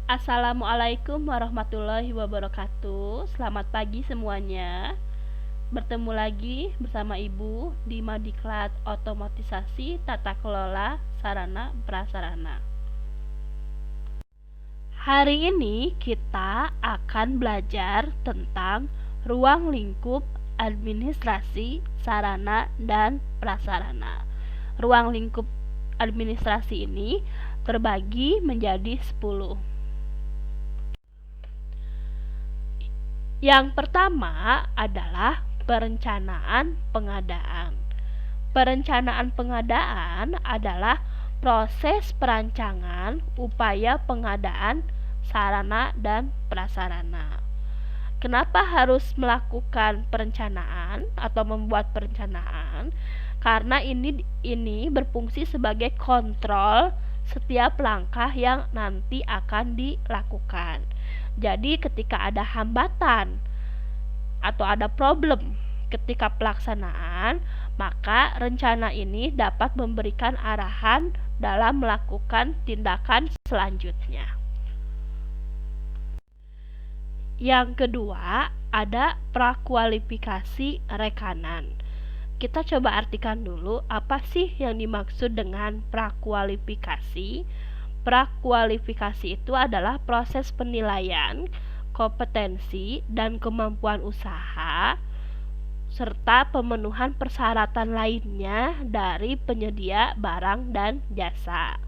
Assalamualaikum warahmatullahi wabarakatuh. Selamat pagi semuanya. Bertemu lagi bersama Ibu di Madiklat Otomatisasi Tata Kelola Sarana Prasarana. Hari ini kita akan belajar tentang ruang lingkup administrasi sarana dan prasarana. Ruang lingkup administrasi ini terbagi menjadi 10. Yang pertama adalah perencanaan pengadaan. Perencanaan pengadaan adalah proses perancangan upaya pengadaan sarana dan prasarana. Kenapa harus melakukan perencanaan atau membuat perencanaan? Karena ini berfungsi sebagai kontrol setiap langkah yang nanti akan dilakukan. Jadi ketika ada hambatan atau ada problem ketika pelaksanaan, maka rencana ini dapat memberikan arahan dalam melakukan tindakan selanjutnya. Yang kedua, ada prakualifikasi rekanan. Kita coba artikan dulu apa sih yang dimaksud dengan prakualifikasi. Prakualifikasi itu adalah proses penilaian kompetensi dan kemampuan usaha serta pemenuhan persyaratan lainnya dari penyedia barang dan jasa.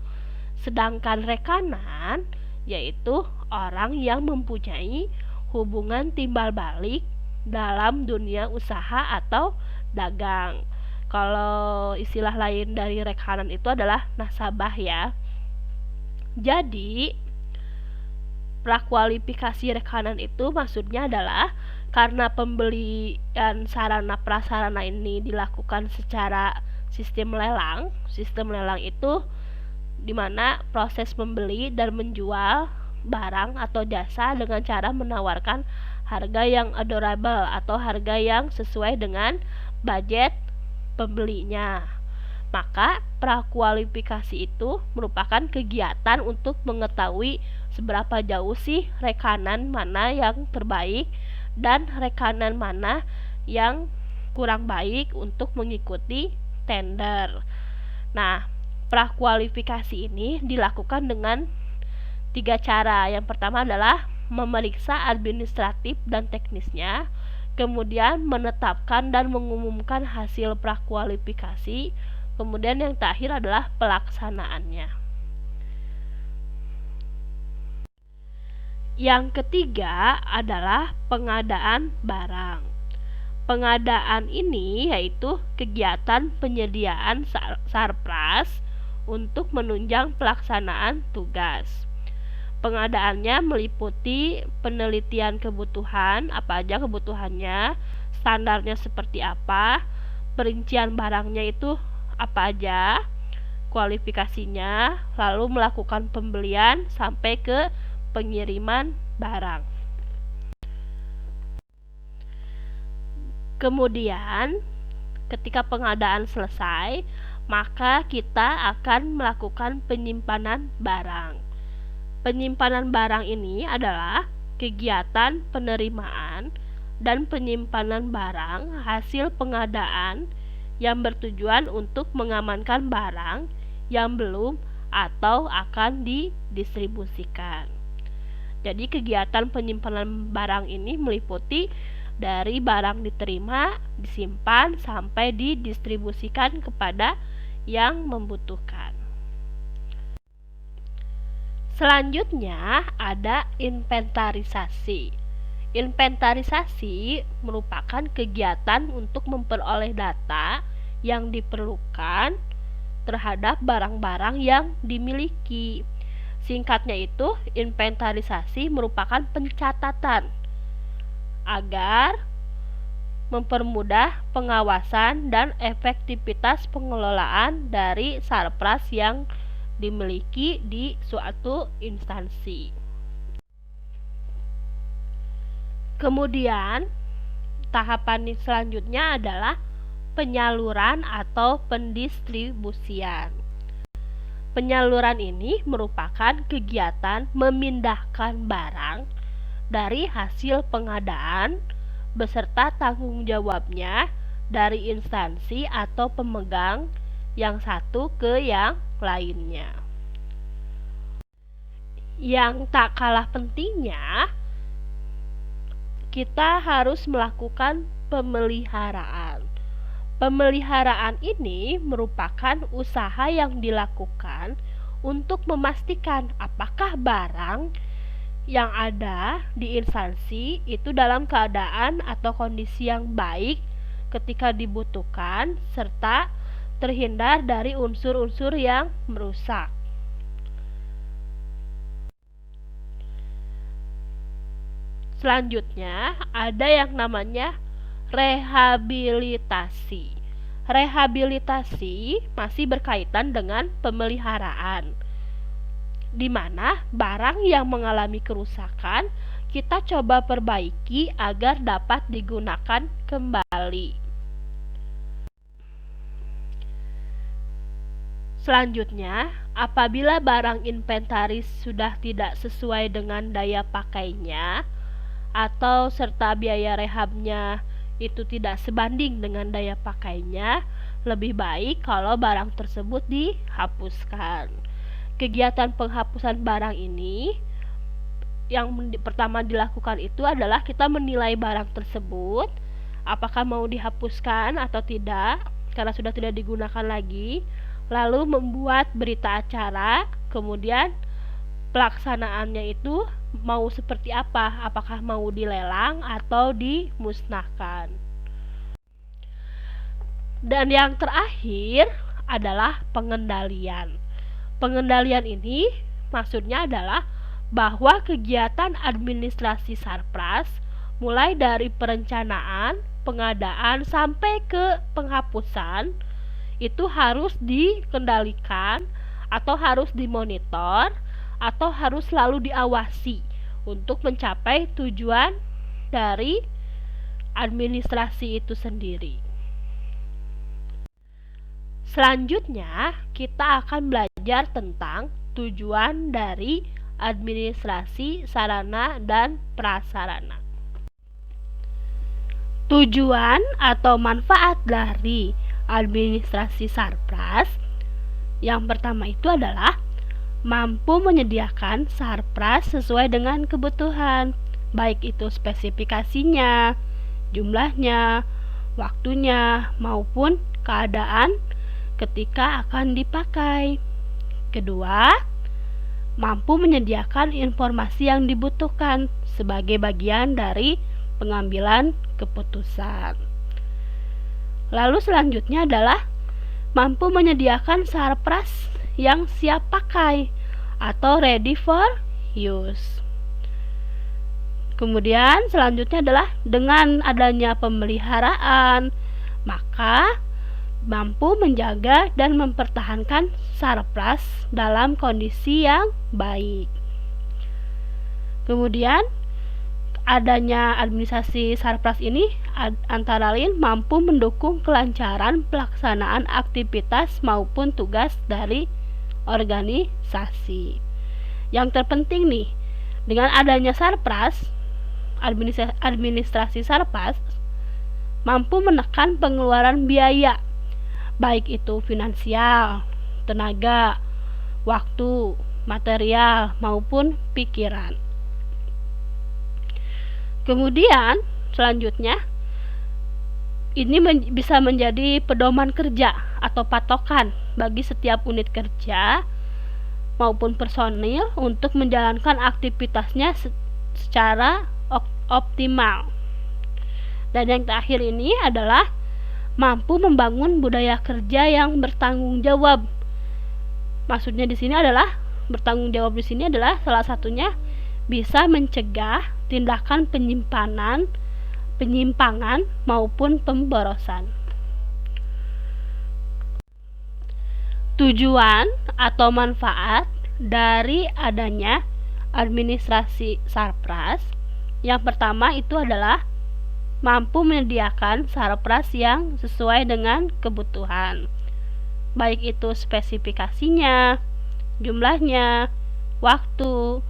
Sedangkan rekanan yaitu orang yang mempunyai hubungan timbal balik dalam dunia usaha atau dagang. Kalau istilah lain dari rekanan itu adalah nasabah ya. Jadi prakualifikasi rekanan itu maksudnya adalah karena pembelian sarana prasarana ini dilakukan secara sistem lelang. Sistem lelang itu dimana proses membeli dan menjual barang atau jasa dengan cara menawarkan harga yang adorable atau harga yang sesuai dengan budget pembelinya. Maka prakualifikasi itu merupakan kegiatan untuk mengetahui seberapa jauh sih rekanan mana yang terbaik dan rekanan mana yang kurang baik untuk mengikuti tender. Nah, prakualifikasi ini dilakukan dengan 3 cara. Yang pertama adalah memeriksa administratif dan teknisnya, kemudian menetapkan dan mengumumkan hasil prakualifikasi, kemudian yang terakhir adalah pelaksanaannya. Yang ketiga adalah pengadaan barang. Pengadaan ini yaitu kegiatan penyediaan sarpras untuk menunjang pelaksanaan tugas. Pengadaannya meliputi penelitian kebutuhan, apa aja kebutuhannya, standarnya seperti apa, perincian barangnya itu apa aja, kualifikasinya, lalu melakukan pembelian sampai ke pengiriman barang. Kemudian ketika pengadaan selesai, maka kita akan melakukan penyimpanan barang. Penyimpanan barang ini adalah kegiatan penerimaan dan penyimpanan barang hasil pengadaan yang bertujuan untuk mengamankan barang yang belum atau akan didistribusikan. Jadi kegiatan penyimpanan barang ini meliputi dari barang diterima, disimpan, sampai didistribusikan kepada yang membutuhkan. Selanjutnya ada inventarisasi. Inventarisasi merupakan kegiatan untuk memperoleh data yang diperlukan terhadap barang-barang yang dimiliki. Singkatnya itu, inventarisasi merupakan pencatatan agar mempermudah pengawasan dan efektivitas pengelolaan dari sarpras yang dimiliki di suatu instansi. Kemudian tahapan selanjutnya adalah penyaluran atau pendistribusian. Penyaluran ini merupakan kegiatan memindahkan barang dari hasil pengadaan beserta tanggung jawabnya dari instansi atau pemegang yang satu ke yang lainnya. Yang tak kalah pentingnya, kita harus melakukan pemeliharaan. Pemeliharaan ini merupakan usaha yang dilakukan untuk memastikan apakah barang yang ada di instansi itu dalam keadaan atau kondisi yang baik ketika dibutuhkan, serta terhindar dari unsur-unsur yang merusak. Selanjutnya, ada yang namanya rehabilitasi. Rehabilitasi masih berkaitan dengan pemeliharaan, di mana barang yang mengalami kerusakan kita coba perbaiki agar dapat digunakan kembali. Selanjutnya, apabila barang inventaris sudah tidak sesuai dengan daya pakainya atau serta biaya rehabnya itu tidak sebanding dengan daya pakainya, lebih baik kalau barang tersebut dihapuskan. Kegiatan penghapusan barang ini yang pertama dilakukan itu adalah kita menilai barang tersebut apakah mau dihapuskan atau tidak karena sudah tidak digunakan lagi, lalu membuat berita acara, kemudian pelaksanaannya itu mau seperti apa, apakah mau dilelang atau dimusnahkan. Dan yang terakhir adalah pengendalian. Pengendalian ini maksudnya adalah bahwa kegiatan administrasi sarpras mulai dari perencanaan, pengadaan sampai ke penghapusan itu harus dikendalikan atau harus dimonitor atau harus selalu diawasi untuk mencapai tujuan dari administrasi itu sendiri. Selanjutnya, kita akan belajar tentang tujuan dari administrasi sarana dan prasarana. Tujuan atau manfaat dari administrasi sarpras yang pertama itu adalah mampu menyediakan sarpras sesuai dengan kebutuhan, baik itu spesifikasinya, jumlahnya, waktunya, maupun keadaan ketika akan dipakai. Kedua, mampu menyediakan informasi yang dibutuhkan sebagai bagian dari pengambilan keputusan. Lalu selanjutnya adalah mampu menyediakan sarpras yang siap pakai atau ready for use. Kemudian selanjutnya adalah dengan adanya pemeliharaan, maka mampu menjaga dan mempertahankan sarpras dalam kondisi yang baik. Kemudian adanya administrasi sarpras ini antara lain mampu mendukung kelancaran pelaksanaan aktivitas maupun tugas dari organisasi. Yang terpenting nih, dengan adanya sarpras, administrasi sarpras mampu menekan pengeluaran biaya, baik itu finansial, tenaga, waktu, material, maupun pikiran. Kemudian selanjutnya ini bisa menjadi pedoman kerja atau patokan bagi setiap unit kerja maupun personil untuk menjalankan aktivitasnya secara optimal. Dan yang terakhir ini adalah mampu membangun budaya kerja yang bertanggung jawab. Maksudnya di sini adalah bertanggung jawab di sini adalah salah satunya bisa mencegah tindakan penyimpangan maupun pemborosan. Tujuan atau manfaat dari adanya administrasi sarpras yang pertama itu adalah mampu menyediakan sarpras yang sesuai dengan kebutuhan, baik itu spesifikasinya, jumlahnya, waktu,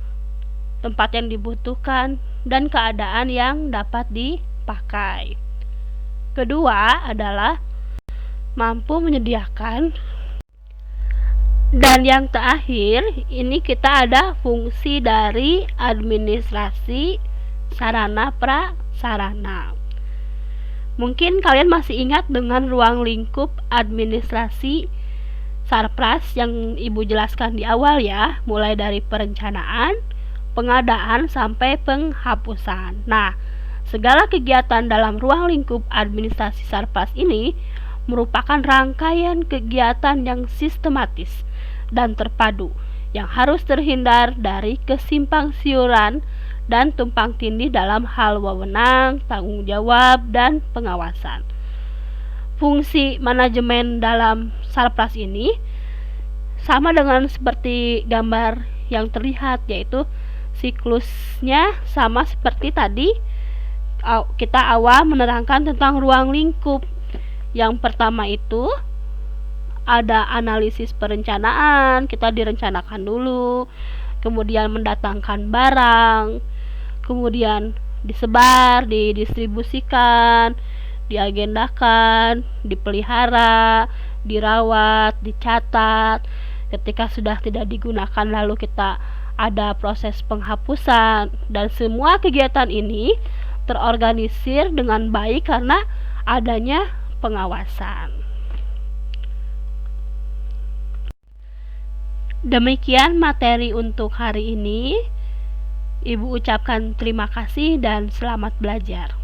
tempat yang dibutuhkan, dan keadaan yang dapat dipakai. Kedua adalah mampu menyediakan. Dan yang terakhir, ini kita ada fungsi dari administrasi sarana prasarana. Mungkin kalian masih ingat dengan ruang lingkup administrasi Sarpras yang Ibu jelaskan di awal ya, mulai dari perencanaan, pengadaan, sampai penghapusan. Nah, segala kegiatan dalam ruang lingkup administrasi Sarpras ini merupakan rangkaian kegiatan yang sistematis dan terpadu yang harus terhindar dari kesimpang siuran dan tumpang tindih dalam hal wewenang, tanggung jawab, dan pengawasan. Fungsi manajemen dalam Sarpras ini sama dengan seperti gambar yang terlihat, yaitu siklusnya sama seperti tadi kita awal menerangkan tentang ruang lingkup. Yang pertama itu ada analisis perencanaan, kita direncanakan dulu, kemudian mendatangkan barang, kemudian disebar, didistribusikan, diagendakan, dipelihara, dirawat, dicatat. Ketika sudah tidak digunakan, lalu kita ada proses penghapusan, dan semua kegiatan ini terorganisir dengan baik karena adanya pengawasan. Demikian materi untuk hari ini. Ibu ucapkan terima kasih dan selamat belajar.